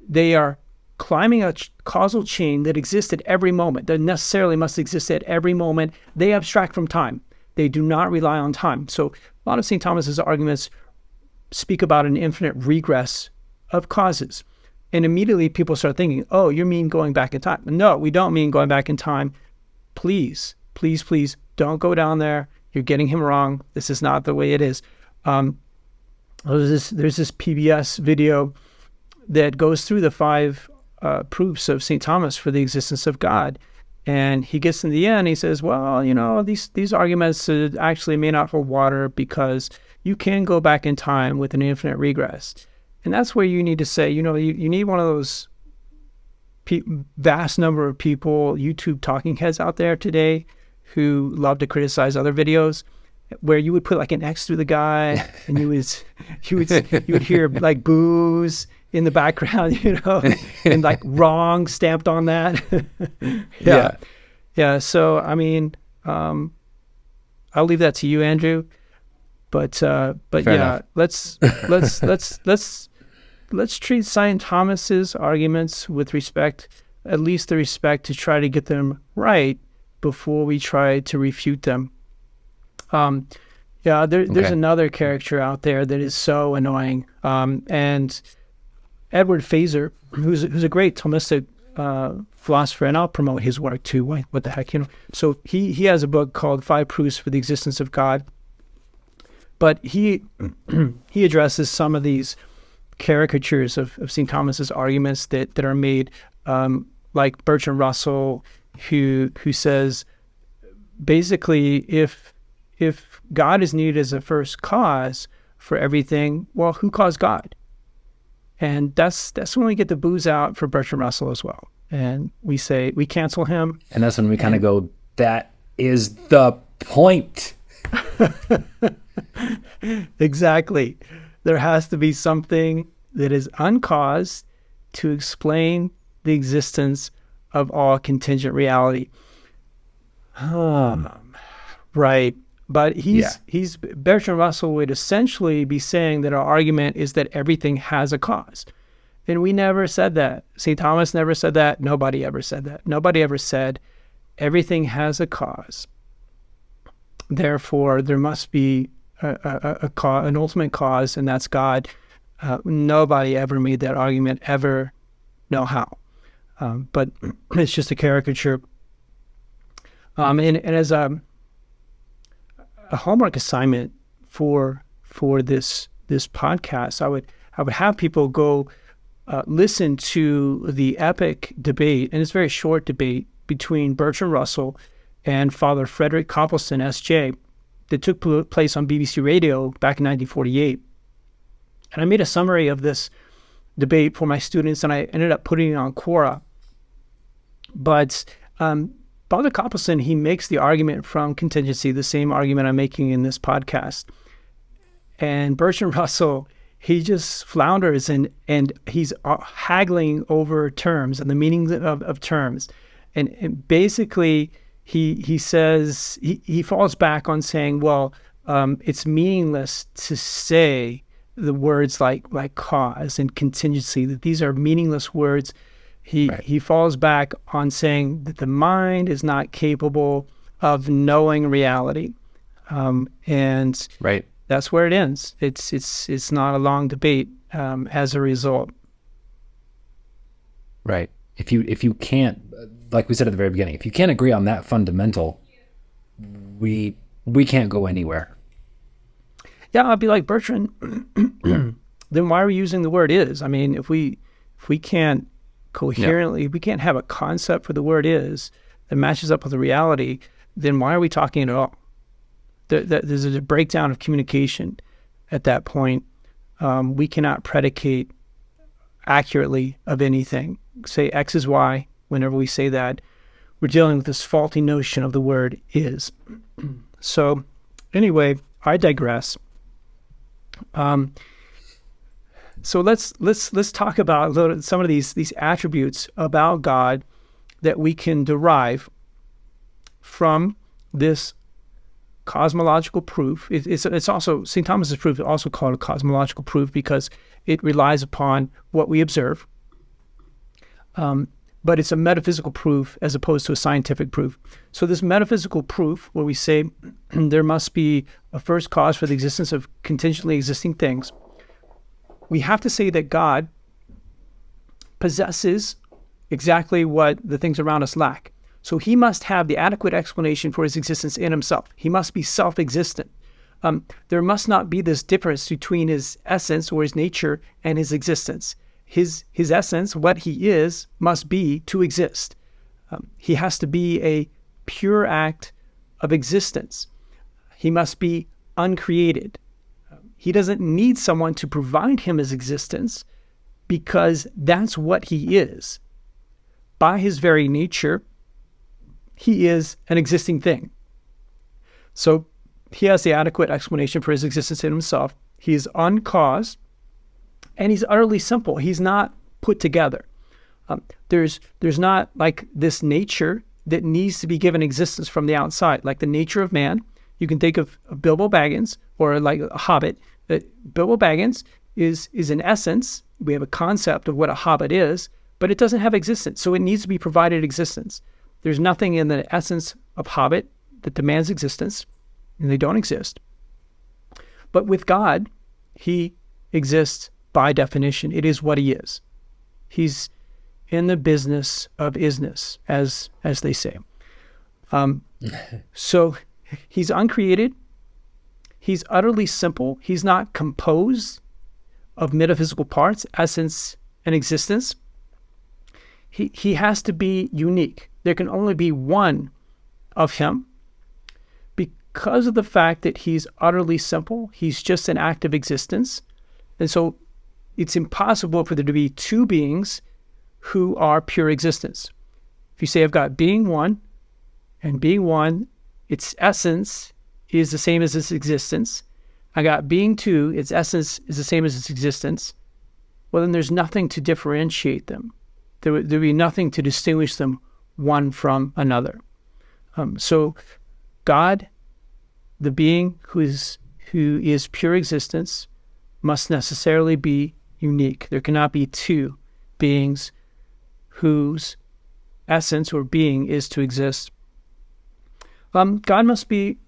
They are climbing a causal chain that exists at every moment, that necessarily must exist at every moment. They abstract from time. They do not rely on time. So a lot of St. Thomas's arguments speak about an infinite regress of causes. And immediately people start thinking, oh, you mean going back in time. No, we don't mean going back in time. Please, please, please don't go down there. You're getting him wrong. This is not the way it is. There's this PBS video that goes through the 5 proofs of St. Thomas for the existence of God. And he gets in the end, he says, well, these arguments actually may not hold water because, you can go back in time with an infinite regress. And that's where you need to say, you need one of those vast number of people, YouTube talking heads out there today who love to criticize other videos, where you would put like an X through the guy and you would hear like boos in the background, and like wrong stamped on that. Yeah. So, I mean, I'll leave that to you, Andrew. But Fair yeah, enough. let's treat St. Thomas's arguments with respect, at least the respect to try to get them right before we try to refute them. There's another character out there that is so annoying. And Edward Fazer, who's a great Thomistic philosopher, and I'll promote his work too. What the heck, So he has a book called 5 Proofs for the Existence of God. But he addresses some of these caricatures of St. Thomas's arguments that are made, like Bertrand Russell, who says basically if God is needed as a first cause for everything, well, who caused God? And that's when we get the boos out for Bertrand Russell as well. And we say, we cancel him. And that's when we kind of go, that is the point. Exactly. There has to be something that is uncaused to explain the existence of all contingent reality. Right. But Bertrand Russell would essentially be saying that our argument is that everything has a cause. And we never said that. St. Thomas never said that. Nobody ever said that. Nobody ever said everything has a cause. Therefore, there must be an ultimate cause, and that's God. Nobody ever made that argument, ever, no how. But it's just a caricature. And as a homework assignment for this podcast, I would have people go listen to the epic debate, and it's a very short debate, between Bertrand Russell and Father Frederick Copleston, S.J., that took place on BBC Radio back in 1948. And I made a summary of this debate for my students, and I ended up putting it on Quora. But Father Copleston, he makes the argument from contingency, the same argument I'm making in this podcast. And Bertrand Russell, he just flounders and he's haggling over terms and the meanings of terms. And basically, he says, he falls back on saying, well, it's meaningless to say the words like cause and contingency, that these are meaningless words. He falls back on saying that the mind is not capable of knowing reality. And that's where it ends. It's not a long debate as a result. Right. If you can't, like we said at the very beginning, if you can't agree on that fundamental, we can't go anywhere. Yeah, I'd be like, Bertrand, then why are we using the word is? I mean, if we can't coherently, we can't have a concept for the word is that matches up with the reality, then why are we talking at all? There's a breakdown of communication at that point. We cannot predicate accurately of anything. Say X is Y. Whenever we say that, we're dealing with this faulty notion of the word is. So anyway, I digress. So let's talk about some of these attributes about God that we can derive from this cosmological proof. It's also, St. Thomas's proof is also called a cosmological proof because it relies upon what we observe. But it's a metaphysical proof as opposed to a scientific proof. So this metaphysical proof, where we say there must be a first cause for the existence of contingently existing things, we have to say that God possesses exactly what the things around us lack. So he must have the adequate explanation for his existence in himself. He must be self-existent. There must not be this difference between his essence or his nature and his existence. His essence, what he is, must be to exist. He has to be a pure act of existence. He must be uncreated. He doesn't need someone to provide him his existence because that's what he is. By his very nature, he is an existing thing. So he has the adequate explanation for his existence in himself. He is uncaused, and he's utterly simple. He's not put together. There's not like this nature that needs to be given existence from the outside, like the nature of man. You can think of Bilbo Baggins or like a hobbit. Bilbo Baggins is in essence, we have a concept of what a hobbit is, but it doesn't have existence, so it needs to be provided existence. There's nothing in the essence of hobbit that demands existence, and they don't exist. But with God, he exists by definition. It is what he is. He's in the business of isness, as they say. So he's uncreated. He's utterly simple. He's not composed of metaphysical parts, essence, and existence. He has to be unique. There can only be one of him. Because of the fact that he's utterly simple, he's just an act of existence. And so it's impossible for there to be two beings who are pure existence. If you say I've got being one, and being one, its essence is the same as its existence. I got being two, its essence is the same as its existence. Well, then there's nothing to differentiate them. There would be nothing to distinguish them one from another. So God, the being who is pure existence, must necessarily be unique. There cannot be two beings whose essence or being is to exist. God must be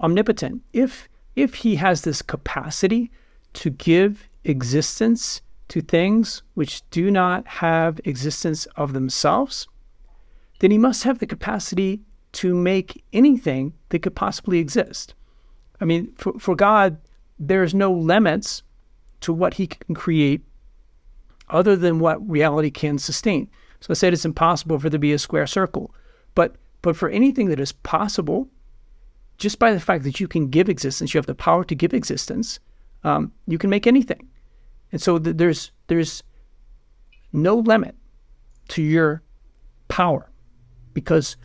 omnipotent. If he has this capacity to give existence to things which do not have existence of themselves, then he must have the capacity to make anything that could possibly exist. I mean, for God, there's no limits to what he can create other than what reality can sustain. So I said it's impossible for there to be a square circle. But for anything that is possible, just by the fact that you can give existence, you have the power to give existence, you can make anything. And so there's no limit to your power, because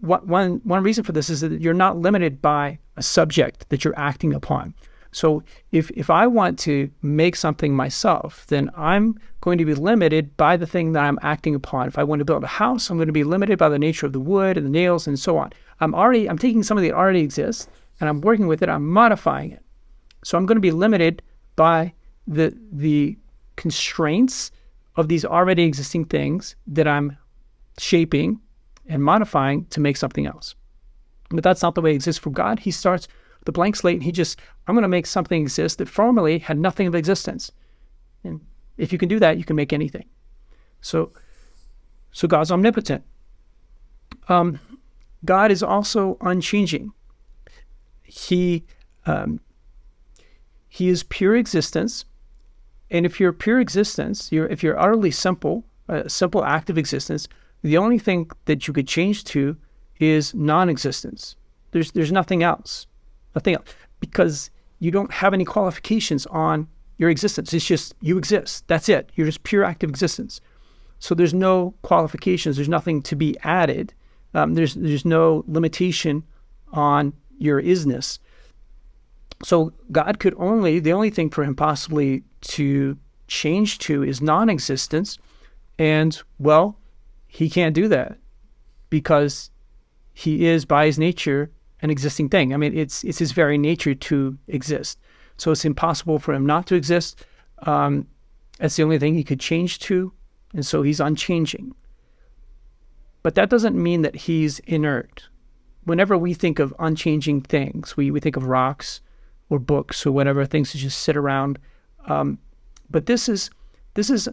one reason for this is that you're not limited by a subject that you're acting upon. So if I want to make something myself, then I'm going to be limited by the thing that I'm acting upon. If I want to build a house, I'm going to be limited by the nature of the wood and the nails and so on. I'm taking something that already exists and I'm working with it, I'm modifying it. So I'm going to be limited by the constraints of these already existing things that I'm shaping and modifying to make something else. But that's not the way it exists for God. He starts with a blank slate and I'm going to make something exist that formerly had nothing of existence. And if you can do that, you can make anything. So God's omnipotent. God is also unchanging. He is pure existence. And if you're pure existence, if you're utterly simple, a simple act of existence, the only thing that you could change to is non-existence. There's nothing else. Nothing else. Because you don't have any qualifications on your existence. It's just you exist. That's it. You're just pure active existence. So there's no qualifications. There's nothing to be added. There's no limitation on your isness. So God the only thing for him possibly to change to is non-existence. And, well, he can't do that because he is by his nature an existing thing. I mean, it's his very nature to exist. So it's impossible for him not to exist. That's the only thing he could change to. And so he's unchanging. But that doesn't mean that he's inert. Whenever we think of unchanging things, we think of rocks or books or whatever, things that just sit around. But this is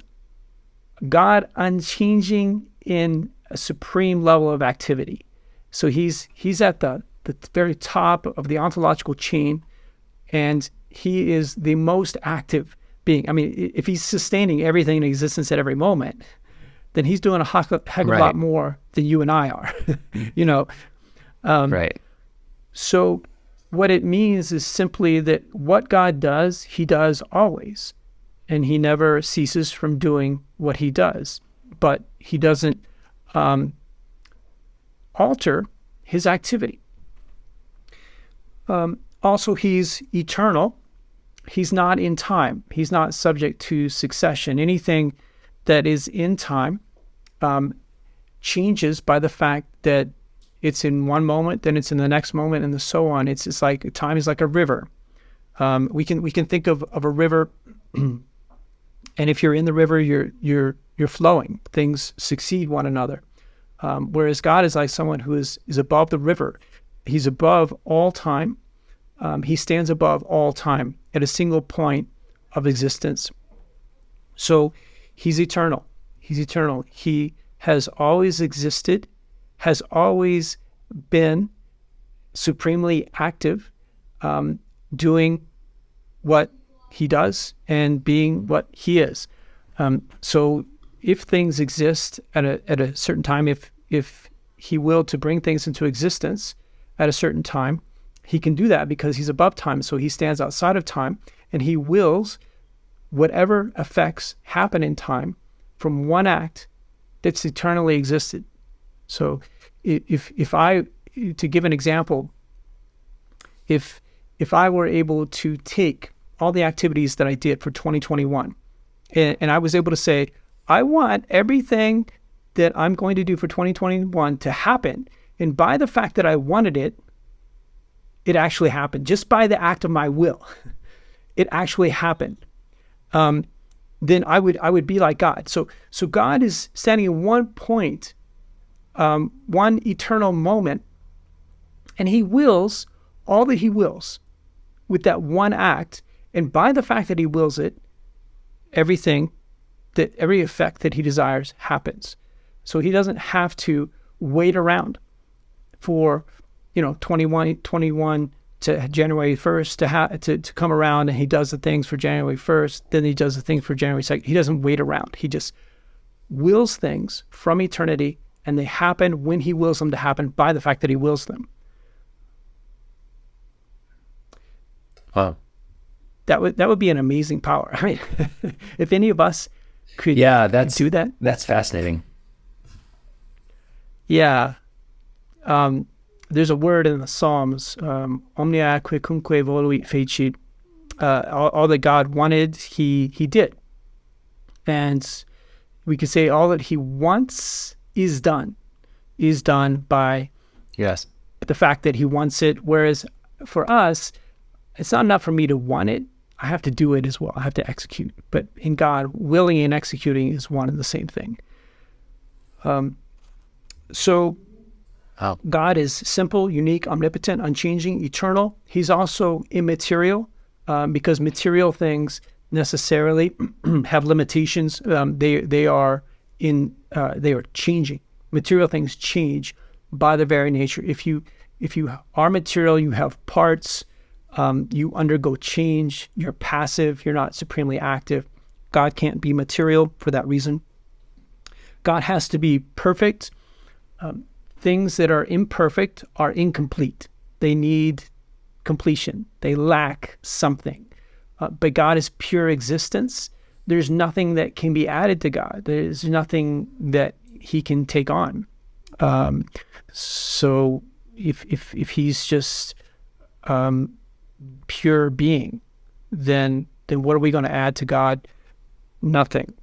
God unchanging in a supreme level of activity. So he's at the very top of the ontological chain, and he is the most active being. I mean, if he's sustaining everything in existence at every moment, then he's doing a heck of a lot more than you and I are, you know? Right. So what it means is simply that what God does, he does always. And he never ceases from doing what he does. But he doesn't alter his activity. Also, he's eternal. He's not in time. He's not subject to succession. Anything that is in time changes by the fact that it's in one moment, then it's in the next moment, and so on. It's like time is like a river. We can think of a river, and if you're in the river, you're flowing. Things succeed one another. Whereas God is like someone who is above the river. He's above all time. He stands above all time at a single point of existence. So he's eternal. He's eternal. He has always existed, has always been supremely active, doing what he does and being what he is. So if things exist at a certain time, if he willed to bring things into existence at a certain time, he can do that because he's above time. So he stands outside of time, and he wills whatever effects happen in time from one act that's eternally existed. So if I, to give an example, if I were able to take all the activities that I did for 2021, and I was able to say, I want everything that I'm going to do for 2021 to happen. And by the fact that I wanted it, it actually happened. Just by the act of my will, it actually happened. Then I would be like God. So God is standing in one point, one eternal moment, and he wills all that he wills with that one act. And by the fact that he wills it, every effect that he desires happens. So he doesn't have to wait around for 21 to January 1st to come around, and he does the things for January 1st, then he does the things for January 2nd. He doesn't wait around. He just wills things from eternity, and they happen when he wills them to happen by the fact that he wills them. Wow. That would be an amazing power. I mean, if any of us could do that. That's fascinating. Yeah. There's a word in the Psalms, omnia quicumque voluit fecit. All that God wanted, he did. And we could say all that he wants is done by the fact that he wants it. Whereas for us, it's not enough for me to want it. I have to do it as well. I have to execute. But in God, willing and executing is one and the same thing. So God is simple, unique, omnipotent, unchanging, eternal. He's also immaterial, because material things necessarily have limitations. They are changing. Material things change by their very nature. If you are material, you have parts. You undergo change. You're passive. You're not supremely active. God can't be material for that reason. God has to be perfect. Things that are imperfect are incomplete. They need completion. They lack something. But God is pure existence. There's nothing that can be added to God. There's nothing that he can take on. So if he's just pure being, then what are we going to add to God? Nothing.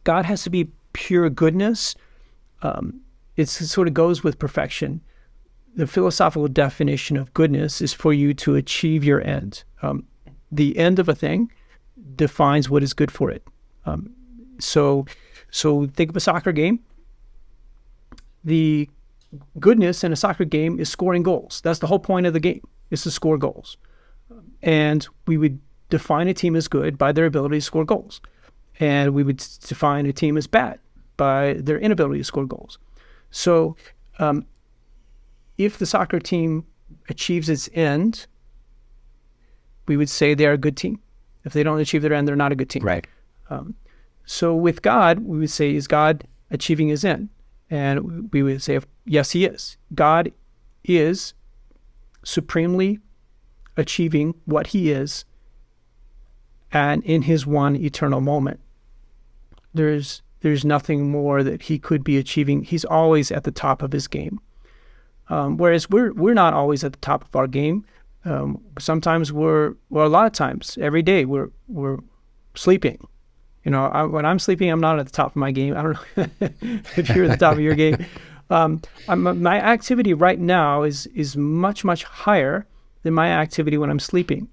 God has to be pure goodness. It sort of goes with perfection. The philosophical definition of goodness is for you to achieve your end. The end of a thing defines what is good for it. So think of a soccer game. The goodness in a soccer game is scoring goals. That's the whole point of the game, is to score goals. And we would define a team as good by their ability to score goals. And we would define a team as bad by their inability to score goals. So if the soccer team achieves its end, we would say they're a good team. If they don't achieve their end, they're not a good team. Right. So with God, we would say, is God achieving his end? And we would say, yes, he is. God is supremely achieving what he is, and in his one eternal moment. There's nothing more that he could be achieving. He's always at the top of his game. Whereas we're not always at the top of our game. Sometimes a lot of times, every day we're sleeping. When I'm sleeping, I'm not at the top of my game. I don't know if you're at the top of your game. My activity right now is much, much higher than my activity when I'm sleeping.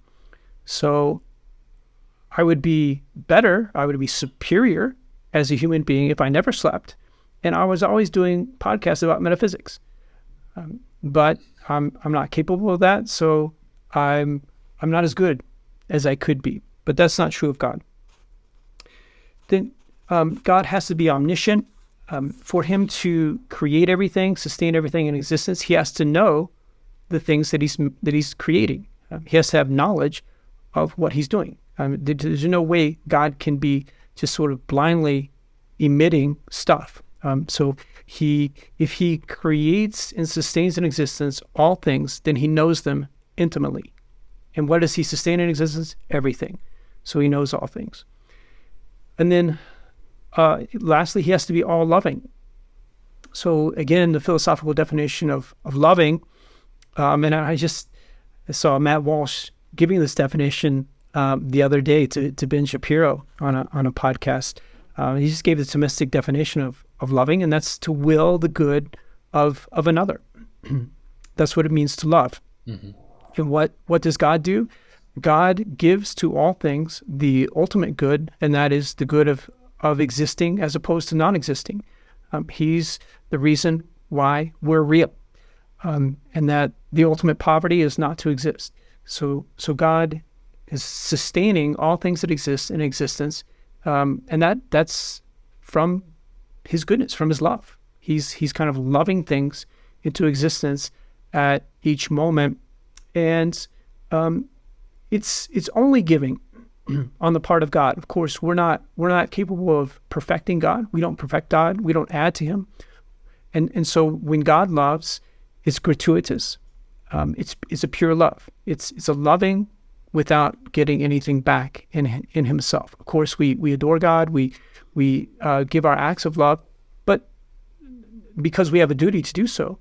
So I would be better, I would be superior as a human being if I never slept, and I was always doing podcasts about metaphysics. But I'm not capable of that, so I'm not as good as I could be. But that's not true of God. Then God has to be omniscient. For him to create everything, sustain everything in existence, he has to know the things that he's creating. He has to have knowledge of what he's doing. There's no way God can be just sort of blindly emitting stuff. So if he creates and sustains in existence all things, then he knows them intimately. And what does he sustain in existence? Everything. So he knows all things. And then lastly, he has to be all loving. So again, the philosophical definition of loving, and I saw Matt Walsh giving this definition the other day to Ben Shapiro on a podcast. He just gave the Thomistic definition of loving, and that's to will the good of another. That's what it means to love. Mm-hmm. And what does God do? God gives to all things the ultimate good, and that is the good of existing as opposed to non-existing. He's the reason why we're real, and that the ultimate poverty is not to exist. So God is sustaining all things that exist in existence, and that's from his goodness, from his love. He's kind of loving things into existence at each moment, and it's only giving on the part of God. Of course, we're not capable of perfecting God. We don't perfect God. We don't add to him. And so when God loves, it's gratuitous. It's a pure love. It's a loving without getting anything back in himself. Of course, we adore God. We give our acts of love, but because we have a duty to do so,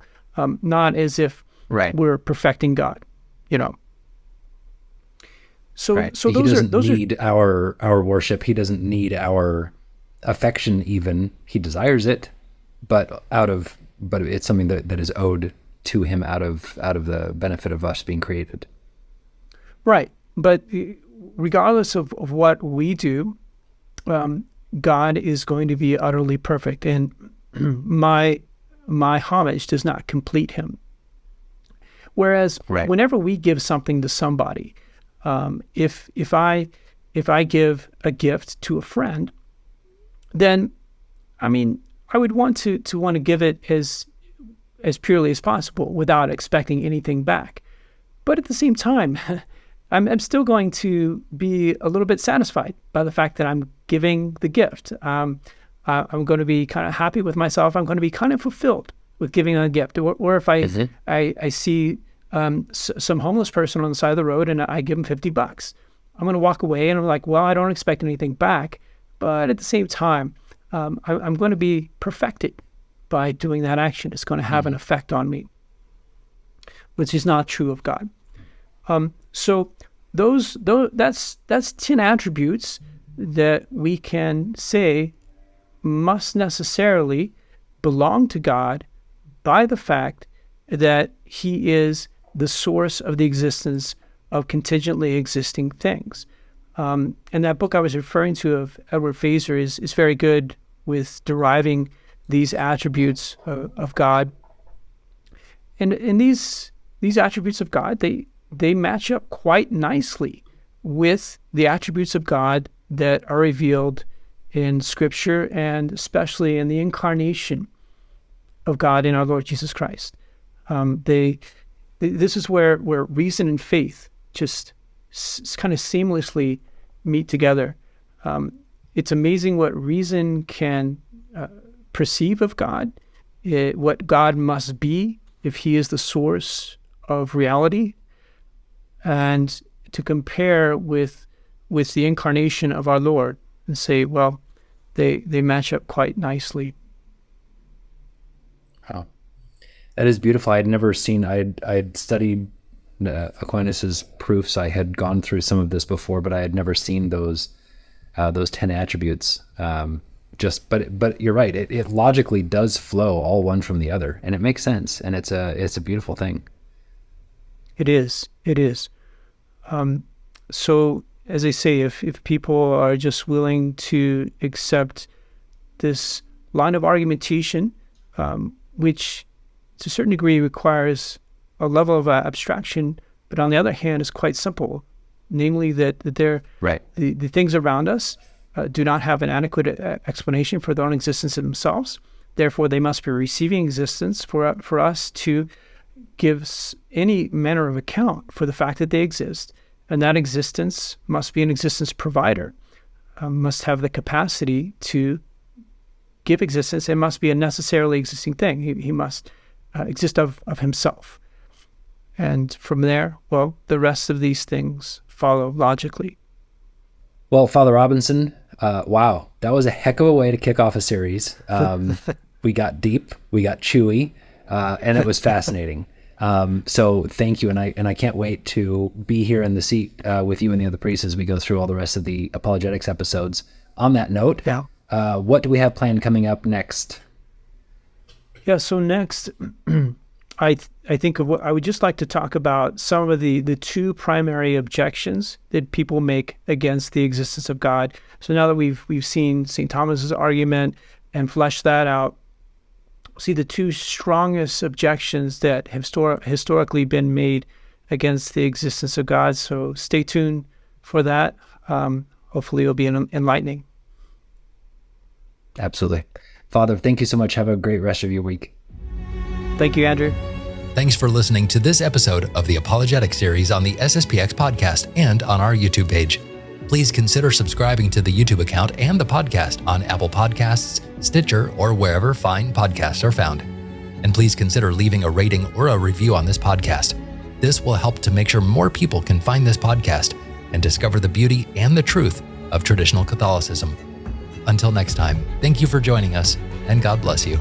not as if we're perfecting God. So he doesn't need our worship. He doesn't need our affection even. He desires it, but it's something that is owed to him out of the benefit of us being created. Right. But regardless of what we do, God is going to be utterly perfect, and my homage does not complete him. Whereas whenever we give something to somebody, if I give a gift to a friend, then I would want to give it as purely as possible without expecting anything back. But at the same time, I'm still going to be a little bit satisfied by the fact that I'm giving the gift. I'm going to be kind of happy with myself. I'm going to be kind of fulfilled with giving a gift. Or if I see some homeless person on the side of the road and I give him $50, I'm going to walk away and I'm like, well, I don't expect anything back. But at the same time, I'm going to be perfected by doing that action. It's going to have an effect on me, which is not true of God. So that's 10 attributes that we can say must necessarily belong to God by the fact that he is the source of the existence of contingently existing things. And that book I was referring to of Edward Fazer is very good with deriving these attributes of God. And these attributes of God, they match up quite nicely with the attributes of God that are revealed in Scripture, and especially in the incarnation of God in our Lord Jesus Christ. This is where reason and faith just kind of seamlessly meet together. It's amazing what reason can perceive of God, what God must be if he is the source of reality, and to compare with the incarnation of our Lord and say, well, they match up quite nicely. Wow. That is beautiful. I'd never seen, I'd studied Aquinas's proofs. I had gone through some of this before, but I had never seen those 10 attributes. But you're right. It logically does flow all one from the other, and it makes sense. And it's a beautiful thing. It is. So as I say, if people are just willing to accept this line of argumentation, which to a certain degree requires a level of abstraction, but on the other hand is quite simple, namely that they're right. The things around us do not have an adequate explanation for their own existence in themselves. Therefore, they must be receiving existence for us to give any manner of account for the fact that they exist. And that existence must be an existence provider, must have the capacity to give existence, and must be a necessarily existing thing. He must exist of himself. And from there, well, the rest of these things follow logically. Well, Father Robinson, wow, that was a heck of a way to kick off a series. We got deep, we got chewy, and it was fascinating. So thank you, and I can't wait to be here in the seat with you and the other priests as we go through all the rest of the apologetics episodes. On that note, what do we have planned coming up next? Yeah, so next, I think of what I would just like to talk about some of the two primary objections that people make against the existence of God. So now that we've seen St. Thomas's argument and fleshed that out, see the two strongest objections that have historically been made against the existence of God. So stay tuned for that. Hopefully it'll be enlightening. Absolutely. Father, thank you so much. Have a great rest of your week. Thank you, Andrew. Thanks for listening to this episode of the Apologetics series on the SSPX podcast and on our YouTube page. Please consider subscribing to the YouTube account and the podcast on Apple Podcasts, Stitcher, or wherever fine podcasts are found. And please consider leaving a rating or a review on this podcast. This will help to make sure more people can find this podcast and discover the beauty and the truth of traditional Catholicism. Until next time, thank you for joining us, and God bless you.